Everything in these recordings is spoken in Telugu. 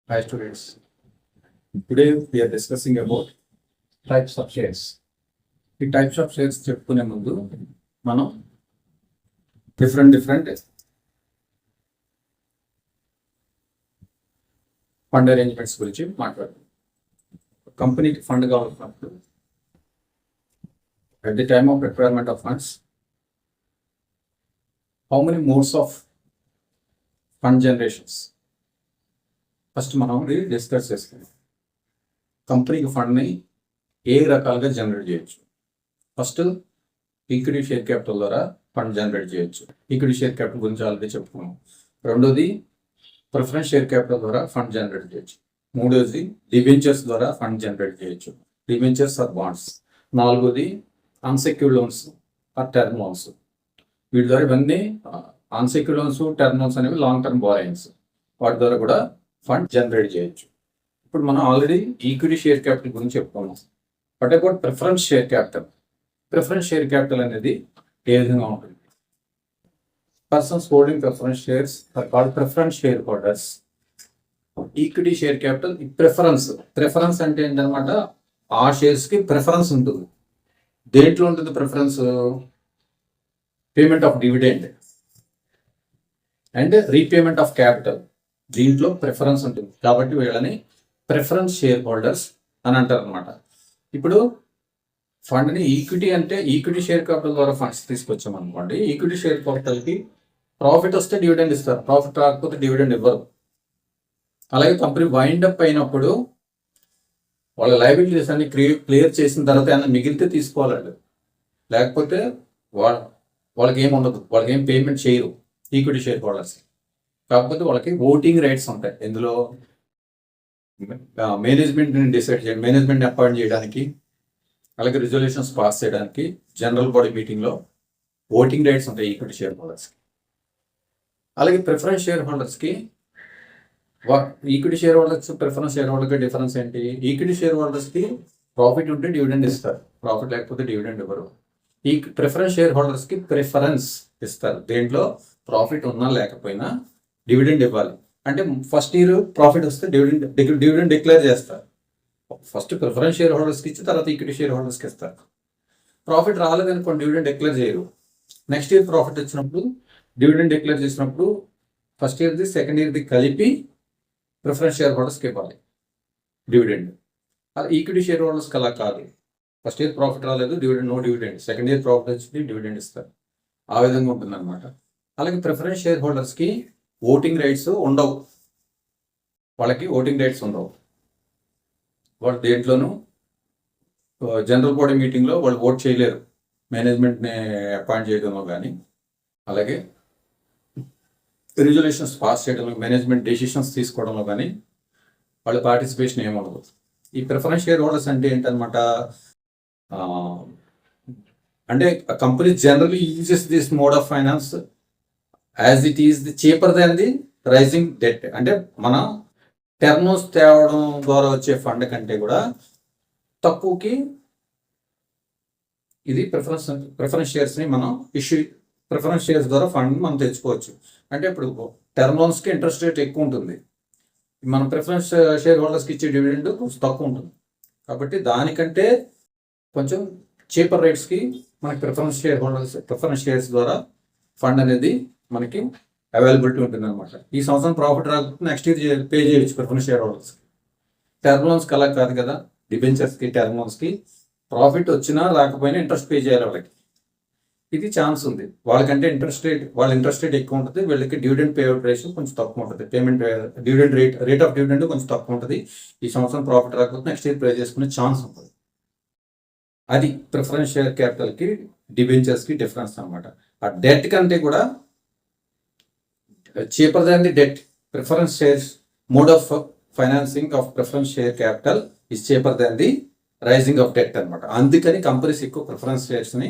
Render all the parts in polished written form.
Hi students. Today we are discussing about types of shares. ఈ టైప్స్ ఆఫ్ షేర్స్ చెప్పుకునే ముందు మనం డిఫరెంట్ ఫండ్ అరేంజ్మెంట్స్ గురించి మాట్లాడదాం. కంపెనీకి ఫండ్ కావాలన్నప్పుడు at the time of requirement of funds, how many modes of fund generations? First మనం డిస్కస్ చేసుకుందాం. కంపెనీకి ఫండ్ని ఏ రకాలుగా జనరేట్ చేయొచ్చు. ఫస్ట్ ఈక్విటీ షేర్ క్యాపిటల్ ద్వారా ఫండ్ జనరేట్ చేయొచ్చు. ఈక్విటీ షేర్ క్యాపిటల్ గురించి ఆల్రెడీ చెప్పుకున్నాం. రెండోది ప్రిఫరెన్స్ షేర్ క్యాపిటల్ ద్వారా ఫండ్ జనరేట్ చేయొచ్చు. మూడోది డిబెంచర్స్ ద్వారా ఫండ్ జనరేట్ చేయొచ్చు. Debentures or bonds. నాలుగోది unsecured loans or term loans. వీటి ద్వారా ఇవన్నీ అన్సెక్యూర్డ్ లోన్స్, టర్మ్ లోన్స్ అనేవి లాంగ్ టర్మ్ బారోయింగ్స్. వాటి ద్వారా కూడా ఫండ్ జనరేట్ చేయొచ్చు. ఇప్పుడు మనం ఆల్రెడీ ఈక్విటీ షేర్ క్యాపిటల్ గురించి చెప్పుకున్నాం. But about preference share capital. Preference share capital అనేది ఏ విధంగా ఉంటుంది? Persons holding preference shares are called preference share holders. Equity share capital preference అంటే ఏంటన్నమాట, ఆ షేర్స్ కి ప్రిఫరెన్స్ ఉంటుంది. దేంట్లో ఉంటుంది preference? Payment of dividend and repayment of capital. దీంట్లో ప్రిఫరెన్స్ ఉంటుంది కాబట్టి వీళ్ళని ప్రిఫరెన్స్ షేర్ హోల్డర్స్ అని అంటారు అనమాట. ఇప్పుడు ఫండ్ని ఈక్విటీ అంటే ఈక్విటీ షేర్ క్యాపిటల్ ద్వారా ఫండ్స్ తీసుకొచ్చాం అనుకోండి. ఈక్విటీ షేర్ క్యాపిటల్కి ప్రాఫిట్ వస్తే డివిడెండ్ ఇస్తారు, ప్రాఫిట్ రాకపోతే డివిడెండ్ ఇవ్వరు. అలాగే కంపెనీ వైండ్ అప్ అయినప్పుడు వాళ్ళ లయబిలిటీస్ అన్ని క్లియర్ చేసిన తర్వాత ఏమైనా మిగిలితే తీసుకోవాలండి. లేకపోతే వాళ్ళకి ఏం ఉండదు, వాళ్ళకి ఏం పేమెంట్ చేయరు ఈక్విటీ షేర్ హోల్డర్స్. కాకపోతే వాళ్ళకి ఓటింగ్ రైట్స్ ఉంటాయి. ఇందులో మేనేజ్మెంట్ని డిసైడ్ చేయడం, మేనేజ్మెంట్ని అపాయింట్ చేయడానికి, అలాగే రిజల్యూషన్స్ పాస్ చేయడానికి జనరల్ బాడీ మీటింగ్లో ఓటింగ్ రైట్స్ ఉంటాయి ఈక్విటీ షేర్ హోల్డర్స్కి. అలాగే ప్రిఫరెన్స్ షేర్ హోల్డర్స్కి equity share holders preference share హోల్డర్కి డిఫరెన్స్ ఏంటి? ఈక్విటీ షేర్ హోల్డర్స్కి ప్రాఫిట్ ఉంటే డివిడెండ్ ఇస్తారు, ప్రాఫిట్ లేకపోతే డివిడెండ్ ఇవ్వరు. ఈ ప్రిఫరెన్స్ షేర్ హోల్డర్స్కి ప్రిఫరెన్స్ ఇస్తారు. దేంట్లో ప్రాఫిట్ ఉన్నా లేకపోయినా డివిడెండ్ ఇవ్వాలి. అంటే ఫస్ట్ ఇయర్ ప్రాఫిట్ వస్తే డివిడెండ్ డిక్లేర్ చేస్తారు. ఫస్ట్ ప్రిఫరెన్స్ షేర్ హోల్డర్స్కి ఇచ్చి తర్వాత ఈక్విటీ షేర్ హోల్డర్స్కి ఇస్తారు. ప్రాఫిట్ రాలేదనుకోండి డివిడెండ్ డిక్లేర్ చేయరు. నెక్స్ట్ ఇయర్ ప్రాఫిట్ వచ్చినప్పుడు డివిడెండ్ డిక్లేర్ చేసినప్పుడు ఫస్ట్ ఇయర్ది సెకండ్ ఇయర్ది కలిపి ప్రిఫరెన్స్ షేర్ హోల్డర్స్కి ఇవ్వాలి డివిడెండ్. అది ఈక్విటీ షేర్ హోల్డర్స్కి అలా కాదు. ఫస్ట్ ఇయర్ ప్రాఫిట్ రాలేదు, dividend no dividend. Second year profit వచ్చింది, డివిడెండ్ ఇస్తారు. ఆ విధంగా ఉంటుంది అనమాట. అలాగే ప్రిఫరెన్స్ షేర్ హోల్డర్స్కి ఓటింగ్ రైట్స్ ఉండవు. వాళ్ళకి ఓటింగ్ రైట్స్ ఉండవు. వాళ్ళు దేంట్లోనూ జనరల్ బాడీ మీటింగ్లో వాళ్ళు ఓట్ చేయలేరు, మేనేజ్మెంట్ని అపాయింట్ చేయడంలో కానీ, అలాగే రిజల్యూషన్స్ పాస్ చేయడంలో, మేనేజ్మెంట్ డెసిషన్స్ తీసుకోవడంలో కానీ వాళ్ళ పార్టిసిపేషన్ ఏమఉండదు. ఈ ప్రిఫరెన్స్ షేర్ హోల్డర్స్ అంటే ఏంటనమాట, అంటే company generally uses this mode of finance as it is the cheaper than the raising debt. అంటే మన టర్నోస్ తేవడం ద్వారా వచ్చే ఫండ్ కంటే కూడా తక్కువకి ఇది ప్రిఫరెన్స్ షేర్స్ని మనం ప్రిఫరెన్స్ షేర్స్ ద్వారా ఫండ్ మనం తెచ్చుకోవచ్చు. అంటే ఇప్పుడు టర్మ్ లోన్స్కి ఇంట్రెస్ట్ రేట్ ఎక్కువ ఉంటుంది, మనం ప్రిఫరెన్స్ షేర్ హోల్డర్స్కి ఇచ్చే డివిడెండ్ కొంచెం తక్కువ ఉంటుంది. కాబట్టి దానికంటే కొంచెం చీపర్ రేట్స్కి మనకి ప్రిఫరెన్స్ షేర్స్ ద్వారా ఫండ్ అనేది మనకి అవైలబిలిటీ ఉంటుంది అనమాట. ఈ సంవత్సరం ప్రాఫిట్ రాకపోతే నెక్స్ట్ ఇయర్ పే చేయొచ్చు ప్రిఫరెన్స్ షేర్ హోల్డర్స్కి. టర్మ్ లోన్స్కి అలా కాదు కదా. డిబెంచర్స్కి, టర్మ్ లోన్స్కి ప్రాఫిట్ వచ్చినా రాకపోయినా ఇంట్రెస్ట్ పే చేయాలి వాళ్ళకి. ఇది ఛాన్స్ ఉంది. వాళ్ళకంటే వాళ్ళ ఇంట్రెస్ట్ రేట్ ఎక్కువ ఉంటుంది, వీళ్ళకి డివిడెండ్ పేఅవుట్ రేషియో కొంచెం తక్కువ ఉంటుంది. డివిడెండ్ రేట్ ఆఫ్ డివిడెండ్ కొంచెం తక్కువ ఉంటుంది. ఈ సంవత్సరం ప్రాఫిట్ రాకపోతే నెక్స్ట్ ఇయర్ పే చేసుకునే ఛాన్స్ ఉంటుంది. అది ప్రిఫరెన్స్ షేర్ క్యాపిటల్కి డిబెంచర్స్కి డిఫరెన్స్ అనమాట. ఆ డెట్ కంటే కూడా cheaper than the debt. Preference shares mode of financing of preference share capital is cheaper than the raising of debt అనమాట. అందుకని కంపెనీస్ ఎక్కువ ప్రిఫరెన్స్ షేర్స్ని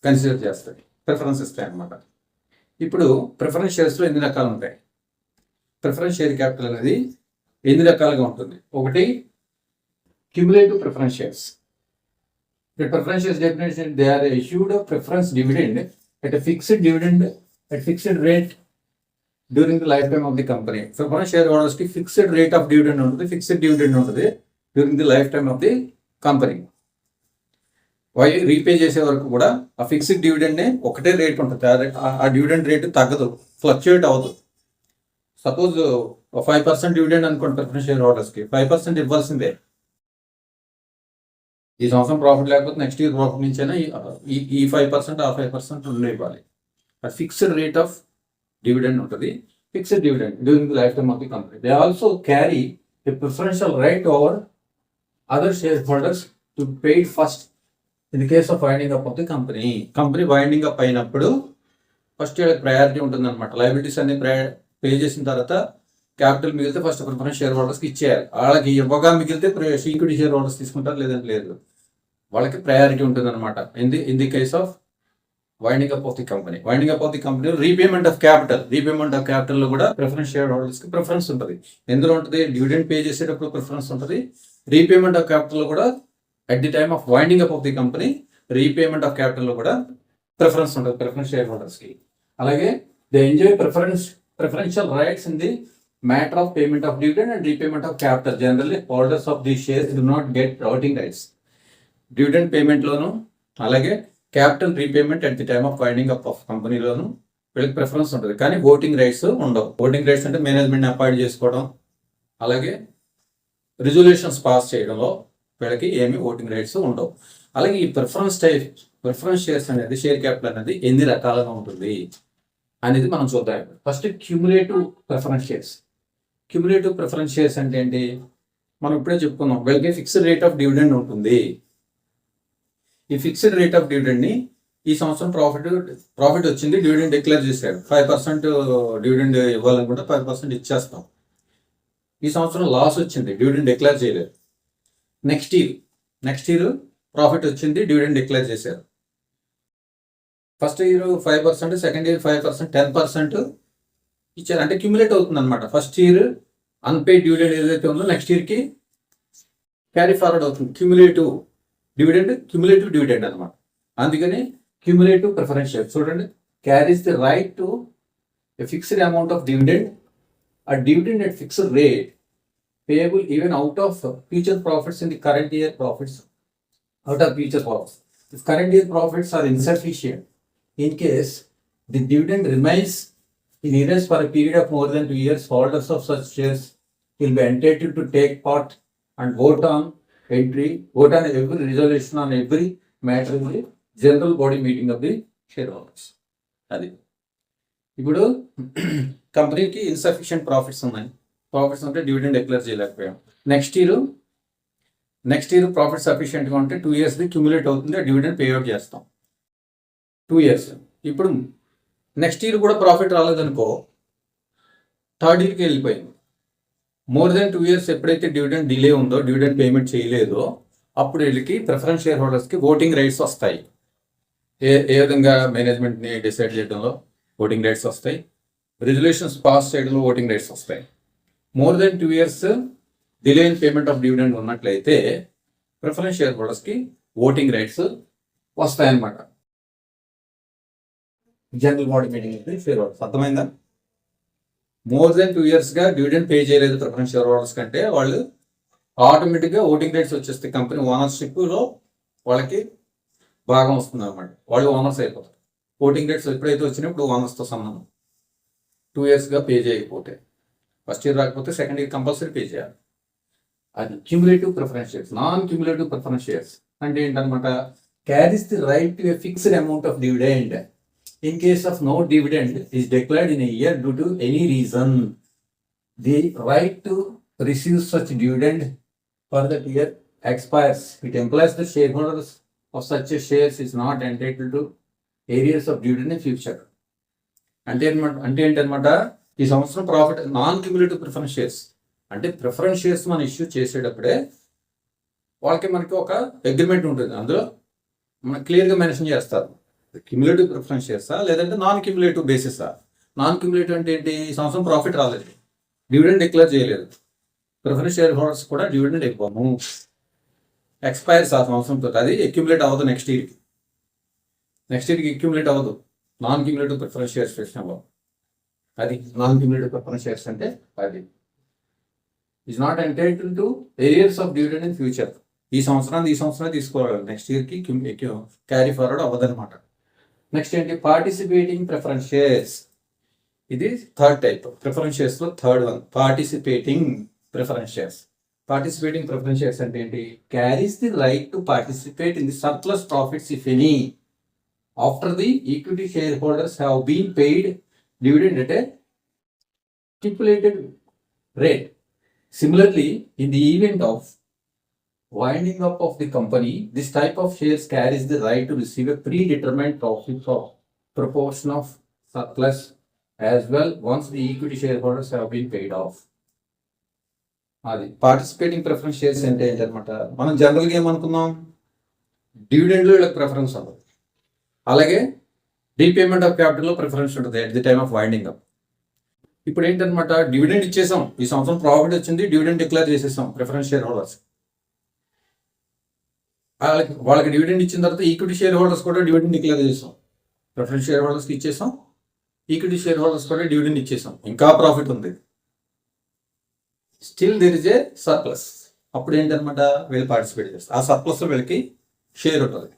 కన్సిడర్ చేస్తాయి, ప్రిఫరెన్స్ ఇస్తాయి అనమాట. ఇప్పుడు ప్రిఫరెన్స్ షేర్స్లో ఎన్ని రకాలు ఉంటాయి? ప్రిఫరెన్స్ షేర్ క్యాపిటల్ అనేది ఎన్ని రకాలుగా ఉంటుంది? ఒకటి cumulative preference shares. The preference shares definition, they are issued a preference dividend at a fixed dividend at fixed rate during the life time of the company. Preference share holders కి ఫిక్స్డ్ రేట్ ఆఫ్ డివిడెండ్ ఉంటుంది, ఫిక్స్డ్ డివిడెండ్ ఉంటుంది during the life time of the company. Repay చేసే వరకు కూడా ఆ ఫిక్స్డ్ డివిడెండ్ ఒకటే రేట్ ఉంటుంది, ఆ డివిడెండ్ రేటు తగ్గదు, ఫ్లక్చుయేట్ అవ్వదు. సపోజ్ 5% డివిడెండ్ అనుకోండి, ప్రిఫరెన్స్ షేర్ హోల్డర్స్కి 5% ఇవ్వాల్సిందే. ఈ సంవత్సరం ప్రాఫిట్ లేకపోతే నెక్స్ట్ ఇయర్ ప్రాఫిట్ నుంచి అయినా ఈ 5% ఆ 5% ఉండే ఇవ్వాలి. ఫిక్స్డ్ రేట్ ఆఫ్ డివిడెండ్ ఉంటుంది, fixed dividend during the life time of the company. They also carry a preferential right over other share holders to paid first in the case of winding up of the company. Company winding up అయినప్పుడు ఫస్ట్ ప్రయారిటీ ఉంటుంది అనమాట. లయబిలిటీస్ అన్ని పే చేసిన తర్వాత క్యాపిటల్ మిగిలితే ఫస్ట్ ప్రిఫరెన్స్ షేర్ హోల్డర్స్కి ఇచ్చేయాలి. వాళ్ళకి ఇవ్వగా మిగిలితే ఈక్విటీ షేర్ హోల్డర్స్ తీసుకుంటారు, లేదంటే లేదు. వాళ్ళకి ప్రయారిటీ ఉంటుంది అనమాట in the case of winding up of the company. Winding up of the company repayment of capital లో కూడా ప్రిఫరెన్స్ షేర్ హోల్డర్స్ కి ప్రిఫరెన్స్ ఉంటుంది. ఎందులో ఉంటుంది? డివిడెండ్ పే చేసేటప్పుడు ప్రిఫరెన్స్ ఉంటుంది, రీపేమెంట్ ఆఫ్ క్యాపిటల్ లో కూడా at the time of winding up of the company repayment of capital లో కూడా ప్రిఫరెన్స్ ఉంటుంది ప్రిఫరెన్స్ షేర్ హోల్డర్స్ కి. అలాగే they enjoy preferential rights in the matter of payment of dividend and repayment of capital. Generally, holders of these shares do not get voting rights. Dividend payment లోను అలాగే capital repayment at the time of winding up of కంపెనీలోను వీళ్ళకి ప్రిఫరెన్స్ ఉంటుంది, కానీ ఓటింగ్ రైట్స్ ఉండవు. ఓటింగ్ రైట్స్ అంటే మేనేజ్మెంట్ని అపాయింట్ చేసుకోవడం, అలాగే రిజల్యూషన్స్ పాస్ చేయడంలో వీళ్ళకి ఏమి ఓటింగ్ రైట్స్ ఉండవు. అలాగే ఈ ప్రిఫరెన్స్ షేర్స్ అనేది, షేర్ క్యాపిటల్ అనేది ఎన్ని రకాలుగా ఉంటుంది అనేది మనం చూద్దాం. First cumulative preference shares. Cumulative preference shares అంటే ఏంటి? మనం ఇప్పుడే చెప్పుకున్నాం, వీళ్ళకి ఫిక్స్డ్ రేట్ ఆఫ్ డివిడెండ్ ఉంటుంది. ఈ ఫిక్స్డ్ రేట్ ఆఫ్ డివిడెండ్ని ఈ సంవత్సరం ప్రాఫిట్ వచ్చింది, డివిడెండ్ డిక్లేర్ చేశారు. 5% డివిడెండ్ ఇవ్వాలనుకుంటే 5% ఇచ్చేస్తాం. ఈ సంవత్సరం లాస్ వచ్చింది, డివిడెండ్ డిక్లేర్ చేయలేదు. నెక్స్ట్ ఇయర్ ప్రాఫిట్ వచ్చింది, డివిడెండ్ డిక్లేర్ చేశారు. ఫస్ట్ ఇయర్ 5%, సెకండ్ ఇయర్ 5%, 10% ఇచ్చారు. అంటే క్యూములేట్ అవుతుంది అనమాట. ఫస్ట్ ఇయర్ అన్పెయిడ్ డివిడెండ్ ఏదైతే ఉందో నెక్స్ట్ ఇయర్కి క్యారీ ఫార్వర్డ్ అవుతుంది. క్యూములేటివ్ డివిడెండ్ అనమాట. అందుకని క్యూములేటివ్ ప్రిఫరెన్స్ షేర్ చూడండి, carries the right to a fixed amount of dividend, a dividend at fixed rate payable even out of future profits in the current year profits, out of future profits. If current year profits are insufficient, in case the dividend remains in arrears for a period of more than 2 years, holders of such shares will be entitled to take part and vote on every resolution on every matter in the general body meeting of the shareholders. అది ఇప్పుడు కంపెనీకి ఇన్సఫిషియంట్ ప్రాఫిట్స్ ఉంటే డివిడెండ్ డిక్లేర్ చేయలేకపోయాం. నెక్స్ట్ ఇయర్ ప్రాఫిట్ సఫిషియెంట్గా ఉంటే 2 ఇయర్స్ది క్యూములేట్ అవుతుంది, డివిడెండ్ పే అవుట్ చేస్తాం 2 ఇయర్స్. ఇప్పుడు నెక్స్ట్ ఇయర్ కూడా ప్రాఫిట్ రాలేదనుకో, థర్డ్ ఇయర్కి వెళ్ళిపోయింది. మోర్ దెన్ 2 ఇయర్స్ ఎప్పుడైతే డివిడెండ్ డిలే ఉందో, డివిడెండ్ పేమెంట్ చేయలేదో, అప్పుడు వీళ్ళకి ప్రిఫరెన్స్ షేర్ హోల్డర్స్కి ఓటింగ్ రైట్స్ వస్తాయి. ఏ విధంగా మేనేజ్మెంట్ని డిసైడ్ చేయడంలో ఓటింగ్ రైట్స్ వస్తాయి, రిజల్యూషన్స్ పాస్ చేయడంలో ఓటింగ్ రైట్స్ వస్తాయి. More than 2 years delay in payment of dividend ఉన్నట్లయితే ప్రిఫరెన్స్ షేర్ హోల్డర్స్కి ఓటింగ్ రైట్స్ వస్తాయన్నమాట. General body meeting share holders. అర్థమైందా? మోర్ దెన్ 2 ఇయర్స్గా డివిడెండ్ పే చేయలేదు ప్రిఫరెన్స్ షేర్ హోల్డర్స్ కంటే, వాళ్ళు ఆటోమేటిక్గా ఓటింగ్ రైట్స్ వచ్చేస్తాయి. కంపెనీ ఓనర్షిప్లో వాళ్ళకి భాగం వస్తుంది అనమాట, వాళ్ళు ఓనర్స్ అయిపోతారు. ఓటింగ్ రైట్స్ ఎప్పుడైతే వచ్చినప్పుడు ఓనర్స్తో సంబంధం. 2 ఇయర్స్గా పే చేయకపోతే, ఫస్ట్ ఇయర్ రాకపోతే సెకండ్ ఇయర్ కంపల్సరీ పే చేయాలి. అది cumulative preference shares. Non cumulative preference shares అంటే ఏంటనమాట? Carries the right to a fixed amount of dividend in case of no dividend is declared in a year due to any reason. The right to receive such dividend for that year expires. It implies the shareholders of such a shares is not entitled to areas of dividend in future. అంటే ఏంటనమాట? ఈ సంవత్సరం profit non cumulative preference shares అంటే ప్రిఫరెన్స్ షేర్స్ మనం ఇష్యూ చేసేటప్పుడే మనకి ఒక అగ్రిమెంట్ ఉంటుంది. అందులో మనకు క్లియర్గా మెన్షన్ చేస్తారు, క్యూములేటివ్ ప్రిఫరెన్స్ షేర్సా లేదంటే నాన్ క్యూములేటివ్ బేసిసా. నాన్ క్యూములేటివ్ అంటే ఏంటి? ఈ సంవత్సరం ప్రాఫిట్ రాలేదు, డివిడెండ్ డిక్లేర్ చేయలేదు, ప్రిఫరెన్స్ షేర్ హోల్డర్స్ కూడా డివిడెండ్ ఇవ్వము, ఎక్స్పైర్స్ ఆ సంవత్సరంతో. అది అక్యుములేట్ అవ్వదు నెక్స్ట్ ఇయర్కి అక్యుములేట్ అవ్వదు నాన్ క్యూములేటివ్ ప్రిఫరెన్స్ షేర్స్ విషయంలో. అది నాన్ క్యూములేటివ్ ప్రిఫరెన్స్ షేర్స్ అంటే అది is not entitle to arrears of dividend in future. ఈ సంవత్సరం తీసుకోవాలి, నెక్స్ట్ ఇయర్కి క్యారీ ఫార్వర్డ్ అవ్వదన్నమాట. నెక్స్ట్ ఏంటి, పార్టిసిపేటింగ్ ప్రిఫరెన్స్ షేర్స్. ఇది థర్డ్ టైప్ ప్రిఫరెన్స్ షేర్స్ లో third one, participating preference shares. Participating preference shares అంటే ఏంటి, carries the right to participate in the surplus profits if any after the equity share holders have been paid dividend at a stipulated rate. Similarly, in the event of winding up of the company, this type of shares carries the right to receive a predetermined profit of proportion of surplus as well once the equity shareholders have been paid off. అది పార్టిసిపేటింగ్ ప్రిఫరెన్స్ షేర్స్ అంటే ఏంటనమాట, మనం జనరల్గా ఏమనుకున్నాం, డివిడెండ్లో వీళ్ళకి ప్రిఫరెన్స్ ఉంటుంది, అలాగే రీపేమెంట్ ఆఫ్ క్యాపిటల్లో ప్రిఫరెన్స్ ఉంటుంది at the time of winding up. ఇప్పుడు ఏంటనమాట, డివిడెండ్ ఇచ్చేసాం, ఈ సంవత్సరం ప్రాఫిట్ వచ్చింది, డివిడెండ్ డిక్లేర్ చేసేసాం ప్రిఫరెన్స్ షేర్ హోల్డర్స్. వాళ్ళకి డివిడెండ్ ఇచ్చిన తర్వాత ఈక్విటీ షేర్ హోల్డర్స్ కూడా డివిడెండ్ డిక్లేర్ చేసాం, ప్రిఫరెన్స్ షేర్ హోల్డర్స్కి ఇచ్చేసాం, ఈక్విటీ షేర్ హోల్డర్స్ కూడా డివిడెండ్ ఇచ్చేసాం, ఇంకా ప్రాఫిట్ ఉంది, still there is a surplus. అప్పుడు ఏంటనమాట, వీళ్ళు పార్టిసిపేట్ చేస్తారు, ఆ సర్ప్లస్లో వీళ్ళకి షేర్ ఉంటుంది,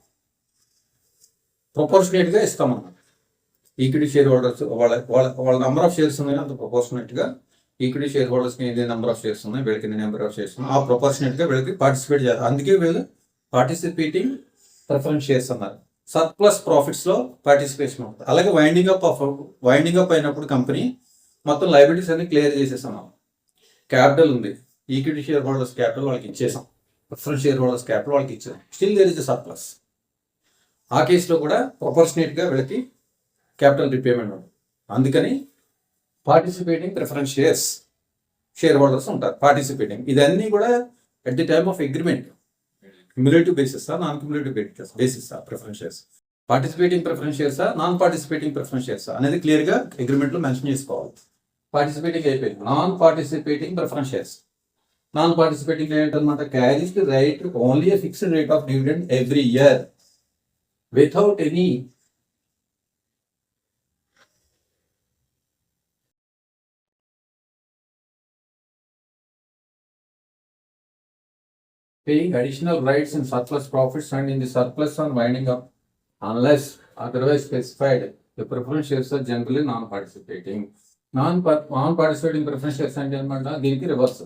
ప్రొపోర్షనేట్గా ఇస్తామన్నమాట. ఈక్విటీ షేర్ హోల్డర్స్ వాళ్ళ నెంబర్ ఆఫ్ షేర్స్ ఉన్నాయి, అంత ప్రొపోర్షనేట్గా ఈక్విటీ షేర్ హోల్డర్స్కి ఎన్ని నెంబర్ ఆఫ్ షేర్స్ ఉన్నాయి, వీళ్ళకి ఎన్ని నెంబర్ ఆఫ్ షేర్స్ ఉన్నాయి, ఆ ప్రొపోర్షనేట్గా వీళ్ళకి పార్టిసిపేట్ చేస్తారు. అందుకే వీళ్ళు పార్టిసిపేటింగ్ ప్రిఫరెన్స్ షేర్స్ అన్నారు. సర్ప్లస్ ప్రాఫిట్స్లో పార్టిసిపేషన్ ఉంటుంది. అలాగే వైండింగ్ అప్ అయినప్పుడు కంపెనీ మొత్తం లైబిలిటీస్ అన్ని క్లియర్ చేసేసాం, క్యాపిటల్ ఉంది, ఈక్విటీ షేర్ హోల్డర్స్ క్యాపిటల్ వాళ్ళకి ఇచ్చేసాం, ప్రిఫరెన్స్ షేర్ హోల్డర్స్ క్యాపిటల్ వాళ్ళకి ఇచ్చేసాం, still there is a surplus. ఆ కేసులో కూడా ప్రొపోర్షనేట్గా వీళ్ళకి క్యాపిటల్ రీపేమెంట్ ఉంటుంది. అందుకని పార్టిసిపేటింగ్ ప్రిఫరెన్స్ షేర్ హోల్డర్స్ ఉంటారు పార్టిసిపేటింగ్. ఇదన్నీ కూడా at the time of agreement cumulative basis non cumulative basis preference shares, participating preference shares non participating preference shares అనేది క్లియర్గా అగ్రిమెంట్లో మెన్షన్ చేసుకోవాలి. పార్టిసిపేటింగ్ అయిపోయింది. Non participating preference shares. Non participating ఏంటన్నమాట, carries the right only a fixed rate of dividend every year without any paying additional rights in surplus profits and in the surplus on winding up unless otherwise specified. The preference shares are generally non-participating. Non-participating preference shares అంటే అనమాట, దీనికి రివర్స్.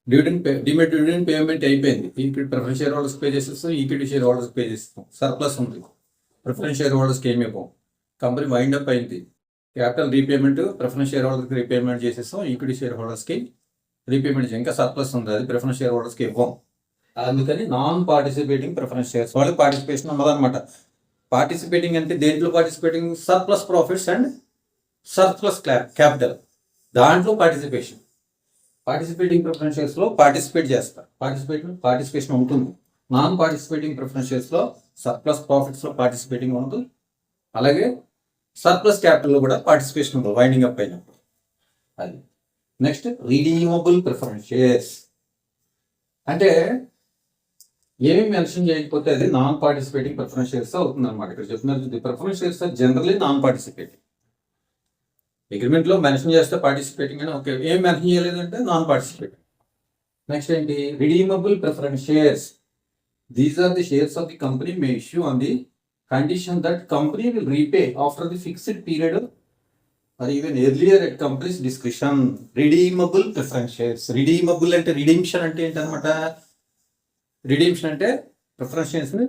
డివిడెండ్ పేమెంట్ అయిపోయింది, equity preference share holders pay చేసేస్తాం, ఈక్విటీ షేర్ హోల్డర్స్ పే చేస్తాం, సర్ప్లస్ ఉంది, ప్రిఫరెన్స్ షేర్ హోల్డర్స్కి ఏమి ఇవ్వం, కంపెనీ వైండ్ అప్ అయింది, క్యాపిటల్ రీపేమెంట్ ప్రిఫరెన్స్ షేర్ హోల్డర్కి రీపేమెంట్ చేసేస్తాం, ఈక్విటీ షేర్ హోల్డర్స్కి రీపేమెంట్ చేసి ఇంకా సర్ప్లస్ ఉంది, అది ప్రిఫరెన్స్ షేర్ హోల్డర్స్కి ఇవ్వం. అందుకని నాన్ పార్టిసిపేటింగ్ ప్రిఫరెన్స్ షేర్స్ వాళ్ళకి పార్టిసిపేషన్ ఉండదన్నమాట. పార్టిసిపేటింగ్ అంటే దేంట్లో participating, surplus profits and surplus capital, దాంట్లో పార్టిసిపేషన్. పార్టిసిపేటింగ్ ప్రిఫరెన్స్ షేర్స్లో పార్టిసిపేట్ చేస్తారు, పార్టిసిపేషన్ ఉంటుంది. నాన్ పార్టిసిపేటింగ్ ప్రిఫరెన్స్ షేర్స్లో సర్ప్లస్ ప్రాఫిట్స్లో పార్టిసిపేటింగ్ ఉంటుంది, అలాగే సర్ప్లస్ క్యాపిటల్లో కూడా పార్టిసిపేషన్ ఉంటుంది వైండింగ్ అప్ అయినప్పుడు. అది నెక్స్ట్ రిడీమబుల్ ప్రిఫరెన్స్ షేర్స్ అంటే ఏమి మెన్షన్ చేయకపోతే అది నాన్ పార్టిసిపేటింగ్ ప్రిఫరెన్స్ షేర్స్ అవుతుంది అనమాట. ఇక్కడ చెప్తున్నారు, the preference shares are generally non participating. అగ్రిమెంట్లో మెన్షన్ చేస్తే పార్టిసిపేటింగ్ అని, ఓకే, ఏం మెన్షన్ చేయలేదంటే నాన్ పార్టిసిపేటింగ్. నెక్స్ట్ ఏంటి, redeemable preference shares. These are the shares of the company may issue on the condition that company will repay after the fixed period or even earlier at company's description. Redeemable preference shares. Redeemable అంటే రిడీమ్షన్ అంటే ఏంటనమాట, రిడీమ్షన్ అంటే ప్రిఫరెన్స్ షేర్స్ని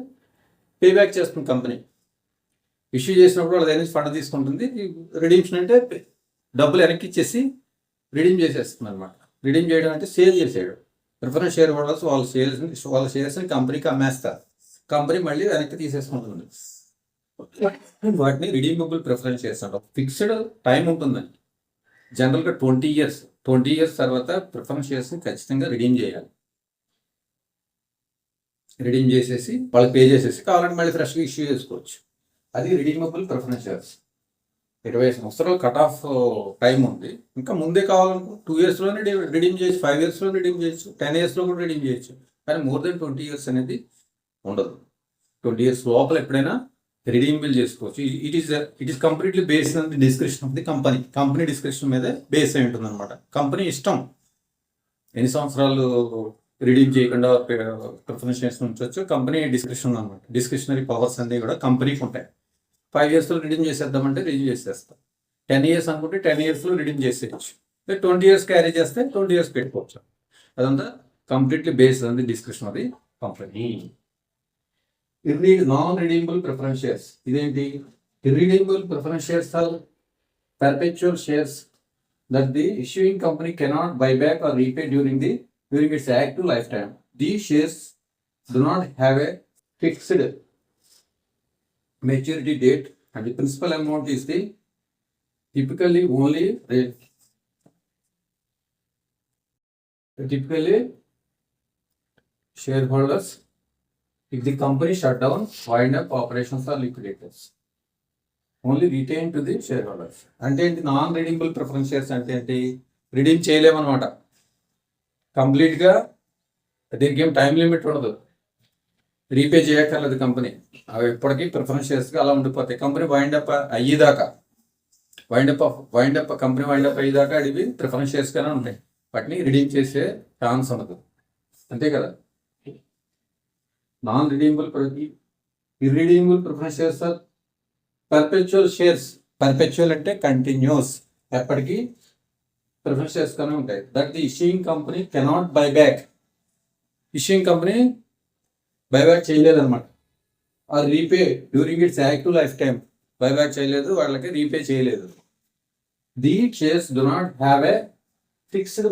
పేబ్యాక్ చేస్తుంది కంపెనీ. ఇష్యూ చేసినప్పుడు వాళ్ళ దగ్గర ఫండ్ తీసుకుంటుంది. రిడీమ్షన్ అంటే డబ్బులు వెనక్కి ఇచ్చేసి రిడీమ్ చేసేస్తుంది అనమాట. రిడీమ్ చేయడం అంటే సేల్ చేసేయడం. ప్రిఫరెన్స్ షేర్ హోల్డర్స్ వాళ్ళ షేర్స్ని కంపెనీకి అమ్మేస్తారు, కంపెనీ మళ్ళీ వెనక్కి తీసేసుకుంటుంది. వాటిని రిడీమబుల్ ప్రిఫరెన్స్ షేర్స్ అంటారు. ఫిక్స్డ్ టైం ఉంటుందండి, జనరల్గా 20 ఇయర్స్ తర్వాత ప్రిఫరెన్స్ షేర్స్ని ఖచ్చితంగా రిడీమ్ చేయాలి. రిడీమ్ చేసేసి వాళ్ళకి పే చేసేసి కావాలంటే మళ్ళీ ఫ్రెష్గా ఇష్యూ చేసుకోవచ్చు. అది రిడీమబుల్ ప్రిఫరెన్స్ షేర్స్. 20 సంవత్సరాలు కట్ ఆఫ్ టైం ఉంది, ఇంకా ముందే కావాలనుకో 2 ఇయర్స్లోనే రిడీమ్ చేయొచ్చు, 5 ఇయర్స్లో రిడీమ్ చేయొచ్చు, 10 ఇయర్స్లో కూడా రిడీమ్ చేయొచ్చు. కానీ మోర్ దెన్ 20 ఇయర్స్ అనేది ఉండదు. 20 ఇయర్స్ లోపల ఎప్పుడైనా రిడీమబుల్ చేసుకోవచ్చు. It is completely based on the description of the company description మీదే బేస్ అయి ఉంటుంది అనమాట. కంపెనీ ఇష్టం ఎన్ని సంవత్సరాలు రిడీమ్ చేయకుండా ప్రిఫరెన్స్ షేర్స్ ఉంచవచ్చు. కంపెనీ డిస్క్రిప్షన్ అనమాట. డిస్క్రిప్షనరీ పవర్స్ అన్నీ కూడా కంపెనీకి ఉంటాయి. 5 yearsలో రిడీమ్ చేసేద్దామంటే రిడీమ్ చేసేస్తాం. 10 years అనుకుంటే 10 yearsలో రిడీమ్ చేసేయచ్చు. 20 years క్యారీ చేస్తే 20 years పెట్టుకోవచ్చు. అదంతా completely based on the description of the company. Non redeemable preference shares ఇదేంటి? Irredeemable preference shares are perpetual shares that the issuing company cannot buy back or repay during its active lifetime. These shares do not have a fixed maturity date and the principal amount is the typically shareholders if the company shut down, wind up operations or liquidators. Only retain to the share holders. అంటే ఏంటి? నాన్ రిడీమబుల్ ప్రిఫరెన్స్ షేర్స్ అంటే ఏంటి? రిడీమ్ చేయలేమన్నమాట. కంప్లీట్గా దీనికి ఏం టైం లిమిట్ ఉండదు. రీపే చేయక్కర్లేదు కంపెనీ. అవి ఎప్పటికీ ప్రిఫరెన్స్ షేర్స్గా అలా ఉండిపోతాయి. కంపెనీ వైండప్ అయ్యేదాకా కంపెనీ వైండప్ అయ్యేదాకా అడివి ప్రిఫరెన్స్ షేర్స్గానే ఉంటాయి. వాటిని రిడీమ్ చేసే ఛాన్స్ ఉండదు. అంతే కదా. Non redeemable irredeemable preference shares are perpetual shares. Perpetual అంటే కంటిన్యూస్, ఎప్పటికీ ప్రిఫరెన్స్ షేర్స్ గానే ఉంటాయి. That the issuing company cannot buy back. Issuing company buyback చేయలేదన్నమాట. Or repay during its active life time. Buyback చేయలేదు, వాళ్ళకి రీపే చేయలేదు. The shares do not have a fixed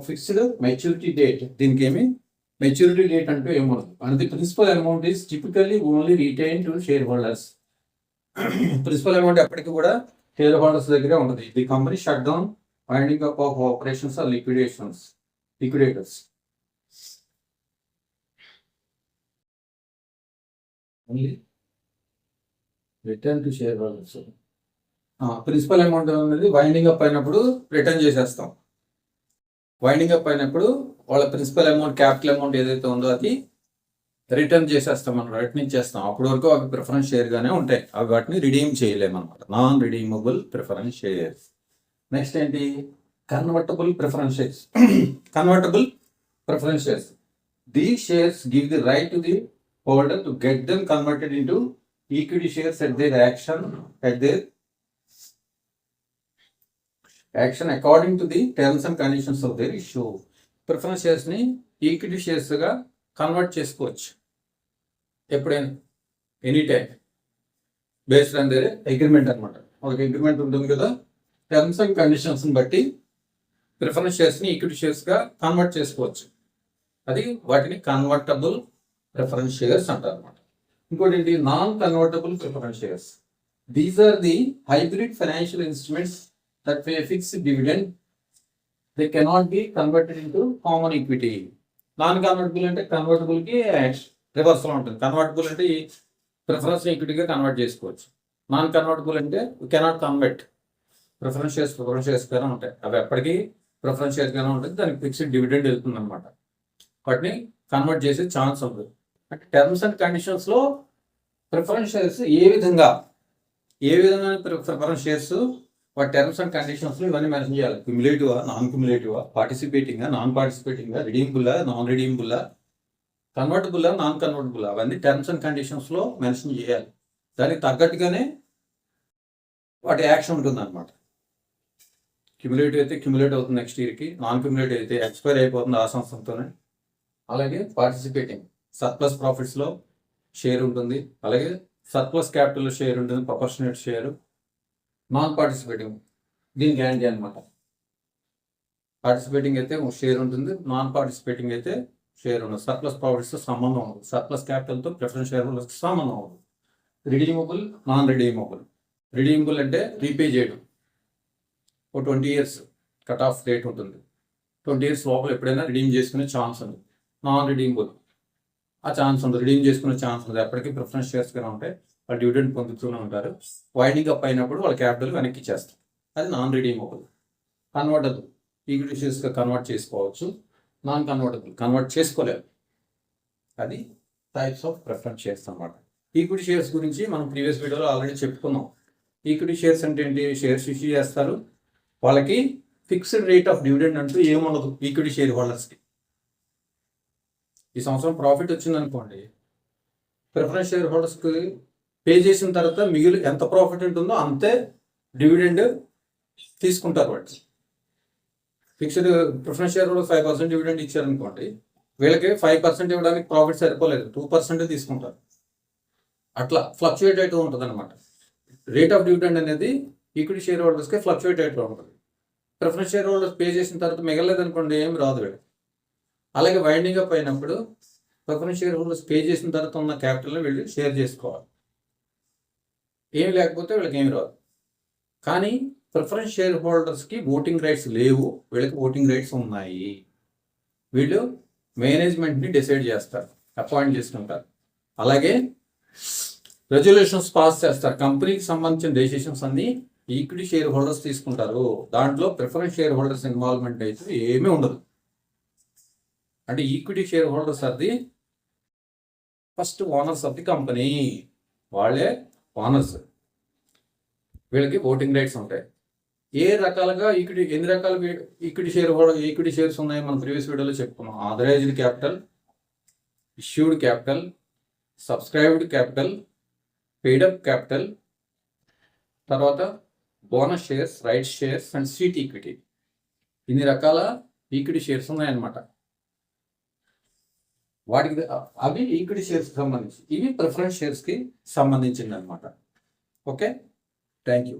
fixed maturity date. దీనికి ఏమి మెచ్యూరిటీ డేట్ అంటూ ఏమవుతుంది. And the principal amount is typically only retain to share holders. Principal amount ఎప్పటికీ కూడా షేర్ హోల్డర్స్ దగ్గరే ఉంటుంది. The company shut down, winding up of operations or liquidators. Only return to share holders. Principal amount అనేది వైండింగ్ అప్ అయినప్పుడు రిటర్న్ చేసేస్తాం. వైండింగ్ అప్ అయినప్పుడు వాళ్ళ ప్రిన్సిపల్ అమౌంట్, క్యాపిటల్ అమౌంట్ ఏదైతే ఉందో అది రిటర్న్ చేసేస్తాం, మనం రిటర్న్ ఇచ్చేస్తాం. అప్పటి వరకు అవి ప్రిఫరెన్స్ షేర్గానే ఉంటాయి. అవి వాటిని రిడీమ్ చేయలేమన్నమాట. Non redeemable preference shares. Next ఏంటి? Convertible preference shares. Convertible preference shares. These shares give the right to the holder to get them converted into equity shares at their action according to the terms and conditions of their issue. Preference షేర్స్ని ఈక్విటీ షేర్స్గా కన్వర్ట్ చేసుకోవచ్చు ఎప్పుడైనా, any time, based on their agreement అనమాట. ఒక అగ్రిమెంట్ ఉంటుంది కదా, టర్మ్స్ అండ్ కండిషన్స్ని బట్టి ప్రిఫరెన్స్ షేర్స్ని ఈక్విటీ షేర్స్గా కన్వర్ట్ చేసుకోవచ్చు. అది వాటిని కన్వర్టబుల్ ప్రిఫరెన్స్ షేర్స్ అంటారు అనమాట. ఇంకోటి ఏంటి? Non convertible preference shares. These are the hybrid financial instruments that pay fixed dividend. They cannot be converted into common equity. Non convertible అంటే కన్వర్టబుల్కి రివర్స్లో ఉంటుంది. కన్వర్టబుల్ అంటే ఈ ప్రిఫరెన్స్ ఈక్విటీగా కన్వర్ట్ చేసుకోవచ్చు. నాన్ కన్వర్టబుల్ అంటే కెనాట్ కన్వర్ట్. ప్రిఫరెన్స్ షేర్స్గానే ఉంటాయి. అవి ఎప్పటికీ ప్రిఫరెన్స్ షేర్స్గానే ఉంటుంది. దానికి ఫిక్స్డ్ డివిడెండ్ వెళ్తుంది అనమాట. వాటిని కన్వర్ట్ చేసే ఛాన్స్ ఉంటుంది. అంటే టర్మ్స్ అండ్ కండిషన్స్లో ప్రిఫరెన్స్ షేర్స్ ఏ విధంగా ప్రిఫరెన్స్ షేర్స్ వాటి టర్మ్స్ అండ్ కండిషన్స్లో ఇవన్నీ మెన్షన్ చేయాలి. క్యుములేటివా, నాన్ క్యుములేటివా, పార్టిసిపేటింగా, నాన్ పార్టిసిపేటింగా, రిడీమబుల్లా, నాన్ రిడీమబుల్లా, కన్వర్టబుల్లా, నాన్ కన్వర్టబుల్లా, అవన్నీ టర్మ్స్ అండ్ కండిషన్స్లో మెన్షన్ చేయాలి. దానికి తగ్గట్టుగానే వాటి యాక్షన్ ఉంటుంది అనమాట. క్యుములేటివ్ అయితే క్యుములేట్ అవుతుంది నెక్స్ట్ ఇయర్కి, నాన్ క్యుములేటివ్ అయితే ఎక్స్పైర్ అయిపోతుంది ఆ సంవత్సరంతోనే. అలాగే పార్టిసిపేటింగ్ సర్ప్లస్ ప్రాఫిట్స్లో షేర్ ఉంటుంది. అలాగే సర్ప్లస్ క్యాపిటల్లో షేర్ ఉంటుంది, ప్రొపోర్షనేట్ షేర్. నాన్ పార్టిసిపేటింగ్ దీని గ్యారంటీ అనమాట. పార్టిసిపేటింగ్ అయితే షేర్ ఉంటుంది, నాన్ పార్టిసిపేటింగ్ అయితే షేర్ ఉండదు. సర్ప్లస్ ప్రాఫిట్స్తో సంబంధం ఉండదు, సర్ప్లస్ క్యాపిటల్తో ప్రిఫరెన్స్ షేర్ హోల్డర్స్కి సంబంధం ఉండదు. Redeemable, non redeemable. రిడీమబుల్ అంటే రీపే చేయడం. ఓ 20 years కట్ ఆఫ్ డేట్ ఉంటుంది. 20 years లోపల ఎప్పుడైనా రిడీమ్ చేసుకునే ఛాన్స్ ఉంది. నాన్ రిడీమబుల్ ఆ ఛాన్స్ ఉంది, రిడీమ్ చేసుకునే ఛాన్స్ ఉంది. ఎప్పటికీ ప్రిఫరెన్స్ షేర్స్గానే ఉంటాయి. వాళ్ళు డివిడెండ్ పొందుతూనే ఉంటారు. వైండింగ్ అప్ అయినప్పుడు వాళ్ళ క్యాపిటల్ వెనక్కి ఇచ్చేస్తారు. అది నాన్ రిడీమబుల్. కన్వర్టబుల్ ఈక్విటీ షేర్స్గా కన్వర్ట్ చేసుకోవచ్చు. నాన్ కన్వర్టబుల్ కన్వర్ట్ చేసుకోలేరు. అది టైప్స్ ఆఫ్ ప్రిఫరెన్స్ షేర్స్ అన్నమాట. ఈక్విటీ షేర్స్ గురించి మనం ప్రీవియస్ వీడియోలో ఆల్రెడీ చెప్పుకున్నాం. ఈక్విటీ షేర్స్ అంటే ఏంటి? షేర్స్ ఇష్యూ చేస్తారు, వాళ్ళకి ఫిక్స్డ్ రేట్ ఆఫ్ డివిడెండ్ అంటూ ఏముండదు ఈక్విటీ షేర్ హోల్డర్స్కి. ఈ సంవత్సరం ప్రాఫిట్ వచ్చిందనుకోండి, ప్రిఫరెన్స్ షేర్ హోల్డర్స్కి పే చేసిన తర్వాత మిగిలి ఎంత ప్రాఫిట్ ఉంటుందో అంతే డివిడెండ్ తీసుకుంటారు వాళ్ళు. Fixed preference share holders 5% dividend ఇచ్చారనుకోండి, వీళ్ళకి 5% ఇవ్వడానికి ప్రాఫిట్ సరిపోలేదు, 2% తీసుకుంటారు. అట్లా ఫ్లక్చుయేట్ అవుతూ ఉంటుంది అనమాట. రేట్ ఆఫ్ డివిడెండ్ అనేది ఈక్విటీ షేర్ హోల్డర్స్కి ఫ్లక్చుయేట్ అవుతూ ఉంటుంది. ప్రిఫరెన్స్ షేర్ హోల్డర్స్ పే చేసిన తర్వాత మిగలేదు అనుకోండి, ఏమి రాదు వీళ్ళకి. అలాగే వైండింగ్ అప్ అయినప్పుడు ప్రిఫరెన్స్ షేర్ హోల్డర్స్ పే చేసిన తర్వాత ఉన్న క్యాపిటల్ని వీళ్ళు షేర్ చేసుకోవాలి. ఏమి లేకపోతే వీళ్ళకి ఏమి రాదు. కానీ ప్రిఫరెన్స్ షేర్ హోల్డర్స్కి ఓటింగ్ రైట్స్ లేవు, వీళ్ళకి ఓటింగ్ రైట్స్ ఉన్నాయి. వీళ్ళు మేనేజ్మెంట్ని డిసైడ్ చేస్తారు, అపాయింట్ చేసుకుంటారు. అలాగే రెజల్యూషన్స్ పాస్ చేస్తారు. కంపెనీకి సంబంధించిన డెసిషన్స్ అన్ని ఈక్విటీ షేర్ హోల్డర్స్ తీసుకుంటారు. దాంట్లో ప్రిఫరెన్స్ షేర్ హోల్డర్స్ ఇన్వాల్వ్మెంట్ అయితే ఏమీ ఉండదు. అంటే equity share holders are the first owners of the company, వాళ్ళే ఓనర్స్. వీళ్ళకి ఓటింగ్ రైట్స్ ఉంటాయి. ఏ రకాలుగా ఎన్ని రకాల ఈక్విటీ షేర్స్ ఉన్నాయి మనం ప్రీవియస్ వీడియోలో చెప్పుకున్నాం. Authorised capital, issued capital, subscribed capital, paid up capital, తర్వాత bonus shares, right shares and sweet equity. ఇన్ని రకాల ఈక్విటీ షేర్స్ ఉన్నాయన్నమాట. వాటికి అవి ఈక్విటీ షేర్స్కి సంబంధించి, ఇవి ప్రిఫరెన్స్ షేర్స్కి సంబంధించింది అనమాట. Okay, thank you.